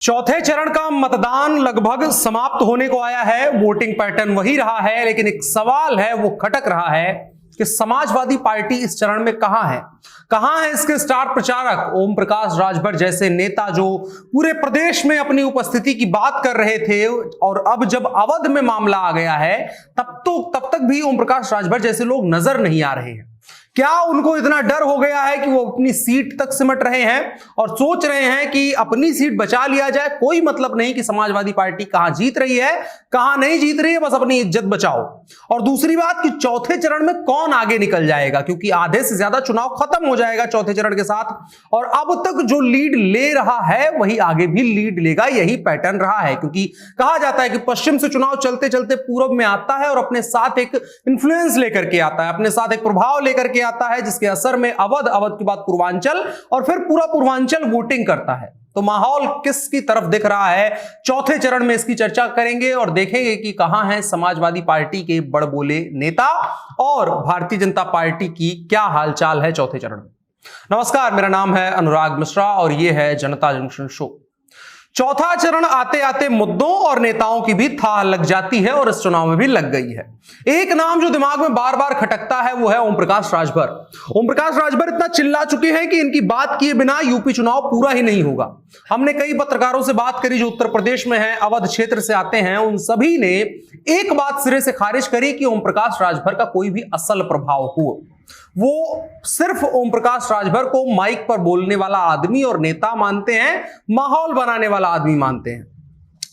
चौथे चरण का मतदान लगभग समाप्त होने को आया है। वोटिंग पैटर्न वही रहा है, लेकिन एक सवाल है वो खटक रहा है कि समाजवादी पार्टी इस चरण में कहां है। कहां है इसके स्टार प्रचारक ओम प्रकाश राजभर जैसे नेता जो पूरे प्रदेश में अपनी उपस्थिति की बात कर रहे थे, और अब जब अवध में मामला आ गया है तब तक भी ओम प्रकाश राजभर जैसे लोग नजर नहीं आ रहे हैं। क्या उनको इतना डर हो गया है कि वो अपनी सीट तक सिमट रहे हैं और सोच रहे हैं कि अपनी सीट बचा लिया जाए, कोई मतलब नहीं कि समाजवादी पार्टी कहां जीत रही है कहां नहीं जीत रही है, बस अपनी इज्जत बचाओ। और दूसरी बात कि चौथे चरण में कौन आगे निकल जाएगा, क्योंकि आधे से ज्यादा चुनाव खत्म हो जाएगा चौथे चरण के साथ, और अब तक जो लीड ले रहा है वही आगे भी लीड लेगा। यही पैटर्न रहा है, क्योंकि कहा जाता है कि पश्चिम से चुनाव चलते चलते पूर्व में आता है और अपने साथ एक इंफ्लुएंस लेकर के आता है, अपने साथ एक प्रभाव लेकर के आता है, जिसके असर में अवध के बाद पूर्वांचल और फिर पूरा पूर्वांचल वोटिंग करता है। तो माहौल किसकी तरफ दिख रहा है, चौथे चरण में इसकी चर्चा करेंगे और देखेंगे कि कहां है समाजवादी पार्टी के बड़बोले नेता और भारतीय जनता पार्टी की क्या हालचाल है चौथे चरण में। नमस्कार, मेरा नाम है अनुराग मिश्रा और यह है जनता जंक्शन शो। चौथा चरण आते आते मुद्दों और नेताओं की भी थाह लग जाती है और इस चुनाव में भी लग गई है। एक नाम जो दिमाग में बार बार खटकता है वो है ओम प्रकाश राजभर। ओम प्रकाश राजभर इतना चिल्ला चुके हैं कि इनकी बात किए बिना यूपी चुनाव पूरा ही नहीं होगा। हमने कई पत्रकारों से बात करी जो उत्तर प्रदेश में हैं, अवध क्षेत्र से आते हैं, उन सभी ने एक बात सिरे से खारिज करी कि ओम प्रकाश राजभर का कोई भी असल प्रभाव हो। वो सिर्फ ओम प्रकाश राजभर को माइक पर बोलने वाला आदमी और नेता मानते हैं, माहौल बनाने वाला आदमी मानते हैं।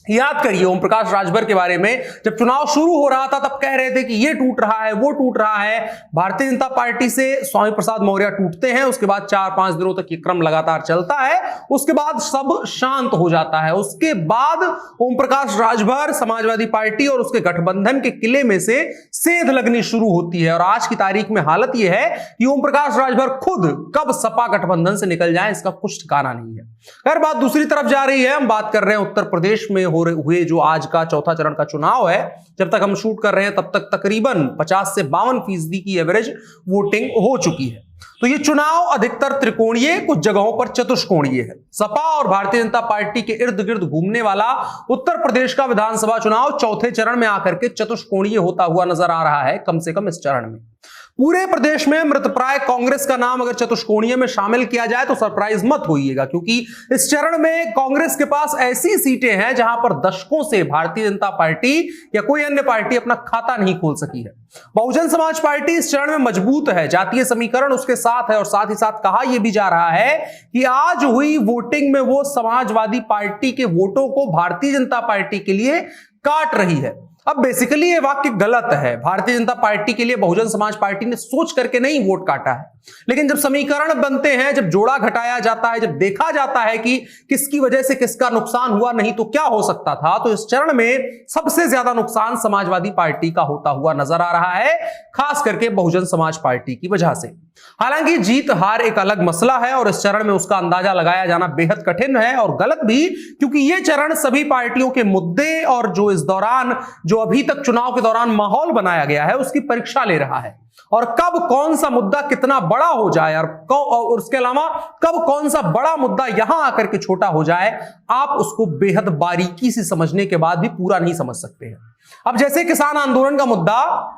याद करिए ओम प्रकाश राजभर के बारे में जब चुनाव शुरू हो रहा था तब कह रहे थे कि ये टूट रहा है वो टूट रहा है। भारतीय जनता पार्टी से स्वामी प्रसाद मौर्य टूटते हैं, उसके बाद 4-5 दिनों तक ये क्रम लगातार चलता है, उसके बाद सब शांत हो जाता है। उसके बाद ओम प्रकाश राजभर, समाजवादी पार्टी और उसके गठबंधन के किले में से सेंध लगनी शुरू होती है। और आज की तारीख में हालत यह है कि ओम प्रकाश राजभर खुद कब सपा गठबंधन से निकल जाए इसका कुछ ठिकाना नहीं है। खैर, बात दूसरी तरफ जा रही है। हम बात कर रहे हैं उत्तर प्रदेश में हुए जो आज का चौथा चरण का चुनाव है। जब तक हम शूट कर रहे हैं तब तक तकरीबन 50 से 52% की एवरेज वोटिंग हो चुकी है। तो ये चुनाव अधिकतर त्रिकोणीय, कुछ जगहों पर चतुष्कोणीय है। सपा और भारतीय जनता पार्टी के इर्द गिर्द घूमने वाला उत्तर प्रदेश का विधानसभा चुनाव चौथे चरण में आकर के चतुष्कोणीय होता हुआ नजर आ रहा है, कम से कम इस चरण में। पूरे प्रदेश में मृतप्राय कांग्रेस का नाम अगर चतुष्कोणीय में शामिल किया जाए तो सरप्राइज मत होइएगा, क्योंकि इस चरण में कांग्रेस के पास ऐसी सीटें हैं जहां पर दशकों से भारतीय जनता पार्टी या कोई अन्य पार्टी अपना खाता नहीं खोल सकी है। बहुजन समाज पार्टी इस चरण में मजबूत है, जातीय समीकरण उसके साथ है, और साथ ही साथ कहा यह भी जा रहा है कि आज हुई वोटिंग में वो समाजवादी पार्टी के वोटों को भारतीय जनता पार्टी के लिए काट रही है। अब बेसिकली ये वाक्य गलत है। भारतीय जनता पार्टी के लिए बहुजन समाज पार्टी ने सोच करके नहीं वोट काटा है, लेकिन जब समीकरण बनते हैं, जब जोड़ा घटाया जाता है, जब देखा जाता है कि किसकी वजह से किसका नुकसान हुआ, नहीं तो क्या हो सकता था, तो इस चरण में सबसे ज्यादा नुकसान समाजवादी पार्टी का होता हुआ नजर आ रहा है, खास करके बहुजन समाज पार्टी की वजह से। हालांकि जीत हार एक अलग मसला है और इस चरण में उसका अंदाजा लगाया जाना बेहद कठिन है और गलत भी, क्योंकि यह चरण सभी पार्टियों के मुद्दे और जो इस दौरान जो अभी तक चुनाव के दौरान माहौल बनाया गया है उसकी परीक्षा ले रहा है। और कब कौन सा मुद्दा कितना बड़ा हो जाए और उसके अलावा कब कौन सा बड़ा मुद्दा यहां आकर के छोटा हो जाए, आप उसको बेहद बारीकी से समझने के बाद भी पूरा नहीं समझ सकते हैं। अब जैसे किसान आंदोलन का मुद्दा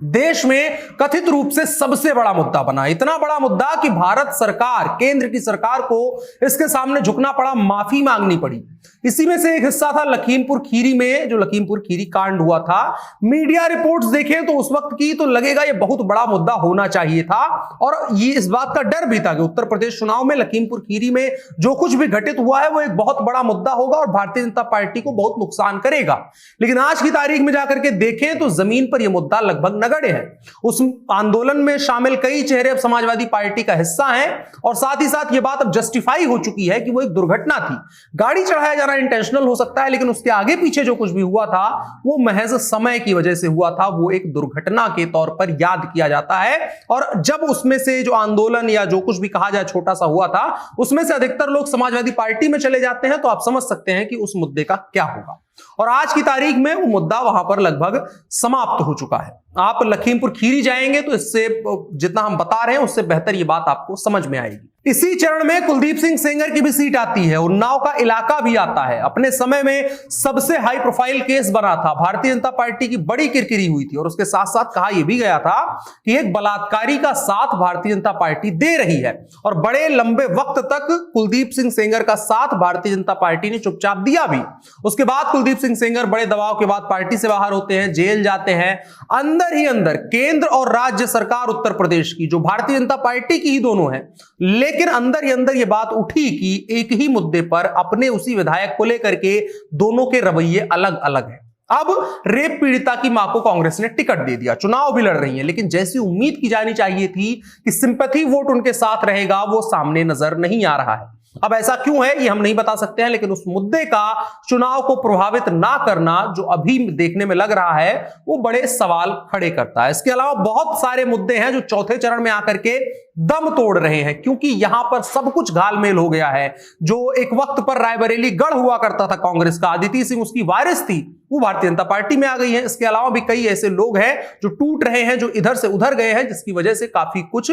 देश में कथित रूप से सबसे बड़ा मुद्दा बना, इतना बड़ा मुद्दा कि भारत सरकार, केंद्र की सरकार को इसके सामने झुकना पड़ा, माफी मांगनी पड़ी। इसी में से एक हिस्सा था लखीमपुर खीरी में, जो लखीमपुर खीरी कांड हुआ था। मीडिया रिपोर्ट्स देखें तो उस वक्त की तो लगेगा ये बहुत बड़ा मुद्दा होना चाहिए था, और ये इस बात का डर भी था कि उत्तर प्रदेश चुनाव में लखीमपुर खीरी में जो कुछ भी घटित हुआ है वो एक बहुत बड़ा मुद्दा होगा और भारतीय जनता पार्टी को बहुत नुकसान करेगा। लेकिन आज की तारीख में जाकर के देखें तो जमीन पर यह मुद्दा लगभग नगण्य है। उस आंदोलन में शामिल कई चेहरे अब समाजवादी पार्टी का हिस्सा हैं, और साथ ही साथ यह बात अब जस्टिफाई हो चुकी है कि वो एक दुर्घटना थी। गाड़ी चढ़ाया जाना इंटेंशनल हो सकता है, लेकिन उसके आगे पीछे जो कुछ भी हुआ था वो महज समय की वजह से हुआ था, वो एक दुर्घटना के तौर पर याद किया जाता है। और जब उसमें से जो आंदोलन या जो कुछ भी कहा जाए छोटा सा हुआ था, उसमें से अधिकतर लोग समाजवादी पार्टी में चले जाते हैं, तो आप समझ सकते हैं कि उस मुद्दे का क्या होगा। और आज की तारीख में वो मुद्दा वहां पर लगभग समाप्त हो चुका है। आप लखीमपुर खीरी जाएंगे तो इससे जितना हम बता रहे हैं उससे बेहतर ये बात आपको समझ में आएगी। इसी चरण में कुलदीप सिंह सेंगर की भी सीट आती है, उन्नाव का इलाका भी आता है। अपने समय में सबसे हाई प्रोफाइल केस बना था, भारतीय जनता पार्टी की बड़ी किरकिरी हुई थी और उसके साथ साथ कहा यह भी गया था कि एक बलात्कारी का साथ भारतीय जनता पार्टी दे रही है और बड़े लंबे वक्त तक कुलदीप सिंह सेंगर का साथ भारतीय जनता पार्टी ने चुपचाप दिया भी। उसके बाद कुलदीप सिंह सेंगर बड़े दबाव के बाद पार्टी से बाहर होते हैं, जेल जाते हैं। अंदर ही अंदर केंद्र और राज्य सरकार उत्तर प्रदेश की, जो भारतीय जनता पार्टी की ही दोनों है, लेकिन अंदर ही अंदर यह बात उठी कि एक ही मुद्दे पर अपने उसी विधायक को लेकर के दोनों के रवैये अलग अलग हैं। अब रेप पीड़िता की मां को कांग्रेस ने टिकट दे दिया, चुनाव भी लड़ रही है, लेकिन जैसी उम्मीद की जानी चाहिए थी कि सिंपैथी वोट उनके साथ रहेगा, वो सामने नजर नहीं आ रहा है। अब ऐसा क्यों है ये हम नहीं बता सकते हैं, लेकिन उस मुद्दे का चुनाव को प्रभावित ना करना जो अभी देखने में लग रहा है वो बड़े सवाल खड़े करता है। इसके अलावा बहुत सारे मुद्दे हैं जो चौथे चरण में आकर के दम तोड़ रहे हैं, क्योंकि यहां पर सब कुछ घालमेल हो गया है। जो एक वक्त पर रायबरेली गढ़ हुआ करता था कांग्रेस का, अदिति सिंह उसकी वारिस थी, वो भारतीय जनता पार्टी में आ गई है। इसके अलावा भी कई ऐसे लोग हैं जो टूट रहे हैं, जो इधर से उधर गए हैं, जिसकी वजह से काफी कुछ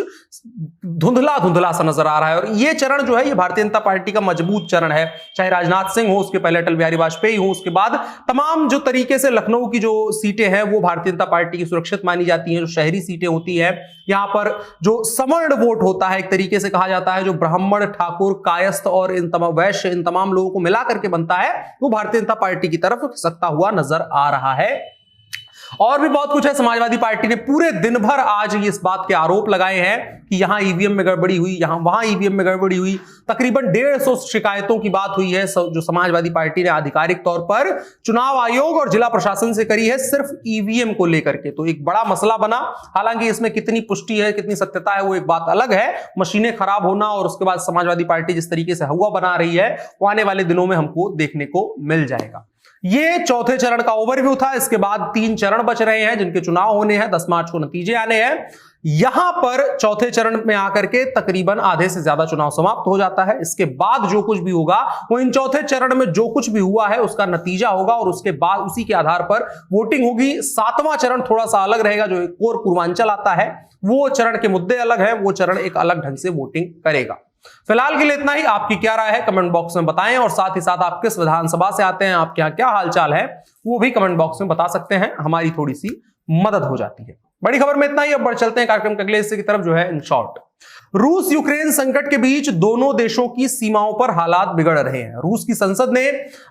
धुंधला धुंधला सा नजर आ रहा है। और ये चरण जो है ये भारतीय जनता पार्टी का मजबूत चरण है, चाहे राजनाथ सिंह हो, उसके पहले अटल बिहारी वाजपेयी हो, उसके बाद तमाम जो तरीके से लखनऊ की जो सीटें हैं वो भारतीय जनता पार्टी की सुरक्षित मानी जाती हैं। जो शहरी सीटें होती है यहां पर जो सवर्ण वोट होता है, एक तरीके से कहा जाता है, जो ब्राह्मण, ठाकुर, कायस्थ और इन तमाम वैश्य, इन तमाम लोगों को मिला करके बनता है, वो भारतीय जनता पार्टी की तरफ खिसकता हुआ नजर आ रहा है। और भी बहुत कुछ है। समाजवादी पार्टी ने पूरे दिन भर आज इस बात के आरोप लगाए हैं कि यहां ईवीएम में गड़बड़ी हुई, वहां ईवीएम में गड़बड़ी हुई। तकरीबन 150 शिकायतों की बात हुई है जो समाजवादी पार्टी ने आधिकारिक तौर पर चुनाव आयोग और जिला प्रशासन से करी है, सिर्फ ईवीएम को लेकर के। तो एक बड़ा मसला बना। हालांकि इसमें कितनी पुष्टि है, कितनी सत्यता है, वो एक बात अलग है। मशीनें खराब होना और उसके बाद समाजवादी पार्टी जिस तरीके से हुआ बना रही है वो आने वाले दिनों में हमको देखने को मिल जाएगा। ये चौथे चरण का ओवरव्यू था। इसके बाद 3 चरण बच रहे हैं जिनके चुनाव होने हैं, 10 मार्च को नतीजे आने हैं। यहां पर चौथे चरण में आकर के तकरीबन आधे से ज्यादा चुनाव समाप्त हो जाता है। इसके बाद जो कुछ भी होगा वो इन चौथे चरण में जो कुछ भी हुआ है उसका नतीजा होगा और उसके बाद उसी के आधार पर वोटिंग होगी। 7वां चरण थोड़ा सा अलग रहेगा, जो एक और पूर्वांचल आता है, वो चरण के मुद्दे अलग हैं, वो चरण एक अलग ढंग से वोटिंग करेगा। फिलहाल के लिए इतना ही। आपकी क्या राय है कमेंट बॉक्स में बताएं और साथ ही साथ आप किस विधानसभा से आते हैं, आपके यहाँ क्या हालचाल है वो भी कमेंट बॉक्स में बता सकते हैं। हमारी थोड़ी सी मदद हो जाती है। बड़ी खबर में इतना ही। अब बढ़ चलते हैं कार्यक्रम के अगले हिस्से की तरफ, जो है इन शॉर्ट। रूस यूक्रेन संकट के बीच दोनों देशों की सीमाओं पर हालात बिगड़ रहे हैं। रूस की संसद ने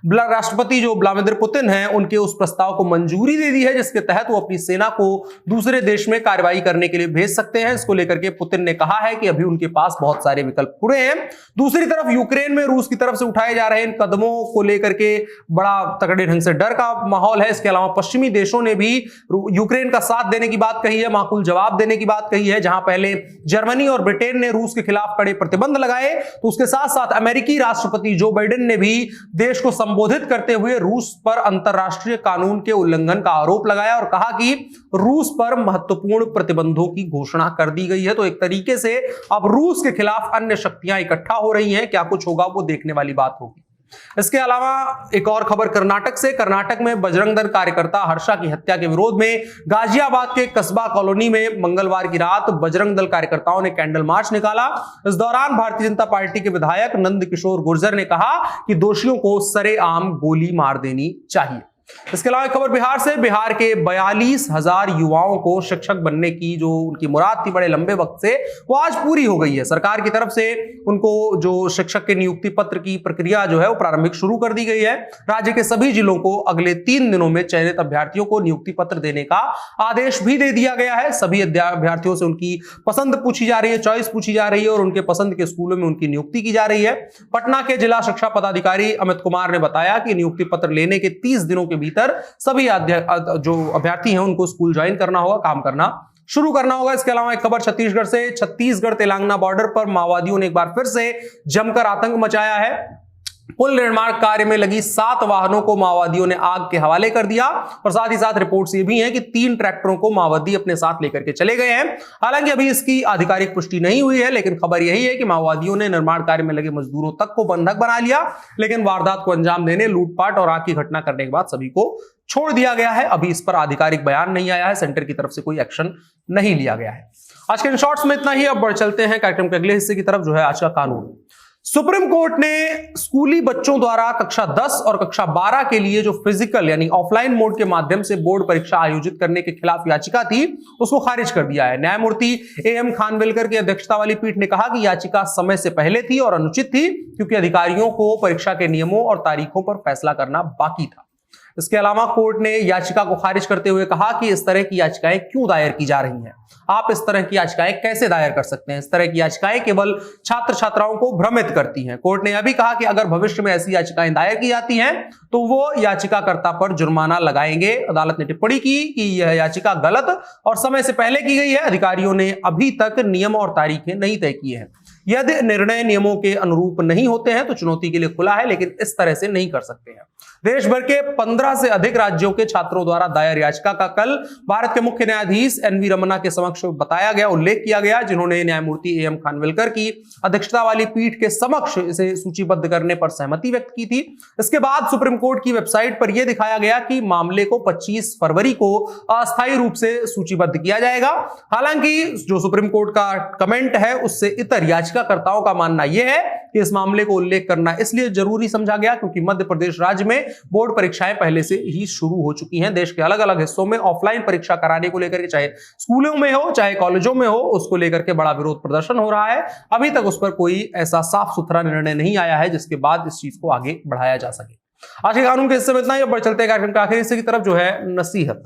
राष्ट्रपति जो व्लादिमीर पुतिन हैं उनके उस प्रस्ताव को मंजूरी दे दी है जिसके तहत वो अपनी सेना को दूसरे देश में कार्रवाई करने के लिए भेज सकते हैं। इसको लेकर के पुतिन ने कहा है कि अभी उनके पास बहुत सारे विकल्प खुले हैं। दूसरी तरफ यूक्रेन में रूस की तरफ से उठाए जा रहे इन कदमों को लेकर के बड़ा तगड़े ढंग से डर का माहौल है। इसके अलावा पश्चिमी देशों ने भी यूक्रेन का साथ देने की बात कही है, माकूल जवाब देने की बात कही है। जहां पहले जर्मनी और ब्रिटेन ने रूस के खिलाफ कड़े प्रतिबंध लगाए, तो उसके साथ साथ अमेरिकी राष्ट्रपति जो बाइडेन ने भी देश को संबोधित करते हुए रूस पर अंतरराष्ट्रीय कानून के उल्लंघन का आरोप लगाया और कहा कि रूस पर महत्वपूर्ण प्रतिबंधों की घोषणा कर दी गई है। तो एक तरीके से अब रूस के खिलाफ अन्य शक्तियां इकट्ठा हो रही हैं। क्या कुछ होगा वो देखने वाली बात होगी। इसके अलावा एक और खबर कर्नाटक से। कर्नाटक में बजरंग दल कार्यकर्ता हर्षा की हत्या के विरोध में गाजियाबाद के कस्बा कॉलोनी में मंगलवार की रात बजरंग दल कार्यकर्ताओं ने कैंडल मार्च निकाला। इस दौरान भारतीय जनता पार्टी के विधायक नंद किशोर गुर्जर ने कहा कि दोषियों को सरेआम गोली मार देनी चाहिए। इसके अलावा खबर बिहार से। बिहार के 42,000 युवाओं को शिक्षक बनने की जो उनकी मुराद थी बड़े लंबे वक्त से, वो आज पूरी हो गई है। सरकार की तरफ से उनको जो शिक्षक के नियुक्ति पत्र की प्रक्रिया जो है वो प्रारंभिक शुरू कर दी गई है। राज्य के सभी जिलों को अगले 3 दिनों में चयनित अभ्यर्थियों को नियुक्ति पत्र देने का आदेश भी दे दिया गया है। सभी अभ्यर्थियों से उनकी पसंद पूछी जा रही है, चॉइस पूछी जा रही है और उनके पसंद के स्कूलों में उनकी नियुक्ति की जा रही है। पटना के जिला शिक्षा पदाधिकारी अमित कुमार ने बताया कि नियुक्ति पत्र लेने के 30 दिनों के भीतर सभी जो अभ्यर्थी हैं उनको स्कूल ज्वाइन करना होगा, काम करना शुरू करना होगा। इसके अलावा एक खबर छत्तीसगढ़ से। छत्तीसगढ़ तेलंगाना बॉर्डर पर माओवादियों ने एक बार फिर से जमकर आतंक मचाया है। पुल निर्माण कार्य में लगी 7 वाहनों को माओवादियों ने आग के हवाले कर दिया और साथ ही साथ रिपोर्ट्स ये भी हैं कि 3 ट्रैक्टरों को माओवादी अपने साथ लेकर के चले गए हैं। हालांकि अभी इसकी आधिकारिक पुष्टि नहीं हुई है, लेकिन खबर यही है कि माओवादियों ने निर्माण कार्य में लगे मजदूरों तक को बंधक बना लिया, लेकिन वारदात को अंजाम देने, लूटपाट और आग की घटना करने के बाद सभी को छोड़ दिया गया है। अभी इस पर आधिकारिक बयान नहीं आया है, सेंटर की तरफ से कोई एक्शन नहीं लिया गया है। आज के इन शॉर्ट्स में इतना ही। अब बढ़ चलते हैं कार्यक्रम के अगले हिस्से की तरफ, जो है आज का कानून। सुप्रीम कोर्ट ने स्कूली बच्चों द्वारा कक्षा 10 और कक्षा 12 के लिए जो फिजिकल यानी ऑफलाइन मोड के माध्यम से बोर्ड परीक्षा आयोजित करने के खिलाफ याचिका थी, उसको खारिज कर दिया है। न्यायमूर्ति एएम खानविलकर की अध्यक्षता वाली पीठ ने कहा कि याचिका समय से पहले थी और अनुचित थी, क्योंकि अधिकारियों को परीक्षा के नियमों और तारीखों पर फैसला करना बाकी था। इसके अलावा कोर्ट ने याचिका को खारिज करते हुए कहा कि इस तरह की याचिकाएं क्यों दायर की जा रही हैं, आप इस तरह की याचिकाएं कैसे दायर कर सकते हैं, इस तरह की याचिकाएं केवल छात्र छात्राओं को भ्रमित करती हैं। कोर्ट ने यह भी कहा कि अगर भविष्य में ऐसी याचिकाएं दायर की जाती हैं तो वो याचिकाकर्ता पर जुर्माना लगाएंगे। अदालत ने टिप्पणी की कि यह याचिका गलत और समय से पहले की गई है, अधिकारियों ने अभी तक नियम और तारीखें नहीं तय की हैं। यदि निर्णय नियमों के अनुरूप नहीं होते हैं तो चुनौती के लिए खुला है, लेकिन इस तरह से नहीं कर सकते हैं। देश भर के 15 से अधिक राज्यों के छात्रों द्वारा दायर याचिका का कल भारत के मुख्य न्यायाधीश एनवी रमन्ना के समक्ष बताया गया, उल्लेख किया गया, जिन्होंने न्यायमूर्ति एएम खानविलकर की अध्यक्षता वाली पीठ के समक्ष इसे सूचीबद्ध करने पर सहमति व्यक्त की थी। इसके बाद सुप्रीम कोर्ट की वेबसाइट पर यह दिखाया गया कि मामले को 25 फरवरी को अस्थायी रूप से सूचीबद्ध किया जाएगा। हालांकि जो सुप्रीम कोर्ट का कमेंट है उससे इतर याचिकाकर्ताओं का मानना यह है कि इस मामले को उल्लेख करना इसलिए जरूरी समझा गया क्योंकि मध्य प्रदेश राज्य में बोर्ड परीक्षाएं पहले से ही शुरू हो चुकी हैं। देश के अलग अलग हिस्सों में ऑफलाइन परीक्षा कराने को लेकर के, चाहे स्कूलों में हो चाहे कॉलेजों में हो, उसको लेकर के बड़ा विरोध प्रदर्शन हो रहा है। अभी तक उस पर कोई ऐसा साफ सुथरा निर्णय नहीं आया है जिसके बाद इस चीज को आगे बढ़ाया जा सके। आज के कानून के हिस्से में इतना ही। अब बढ़ चलते हैं कार्यक्रम के आखिरी हिस्से की तरफ, जो है नसीहत।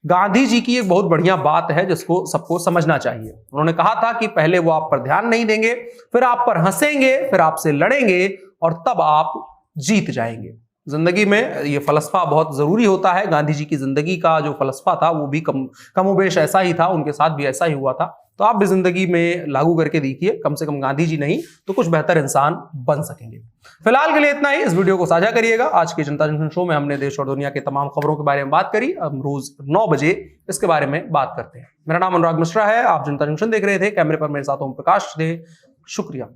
गांधी जी की एक बहुत बढ़िया बात है जिसको सबको समझना चाहिए। उन्होंने कहा था कि पहले वो आप पर ध्यान नहीं देंगे, फिर आप पर हंसेंगे, फिर आपसे लड़ेंगे और तब आप जीत जाएंगे। जिंदगी में ये फलसफा बहुत जरूरी होता है। गांधी जी की जिंदगी का जो फलसफा था वो भी कमोबेश ऐसा ही था, उनके साथ भी ऐसा ही हुआ था। तो आप भी जिंदगी में लागू करके देखिए, कम से कम गांधी जी नहीं तो कुछ बेहतर इंसान बन सकेंगे। फिलहाल के लिए इतना ही। इस वीडियो को साझा करिएगा। आज के जनता जंक्शन शो में हमने देश और दुनिया के तमाम खबरों के बारे में बात करी। हम रोज 9 बजे इसके बारे में बात करते हैं। मेरा नाम अनुराग मिश्रा है, आप जनता जंक्शन देख रहे थे। कैमरे पर मेरे साथ ओम प्रकाश थे। शुक्रिया।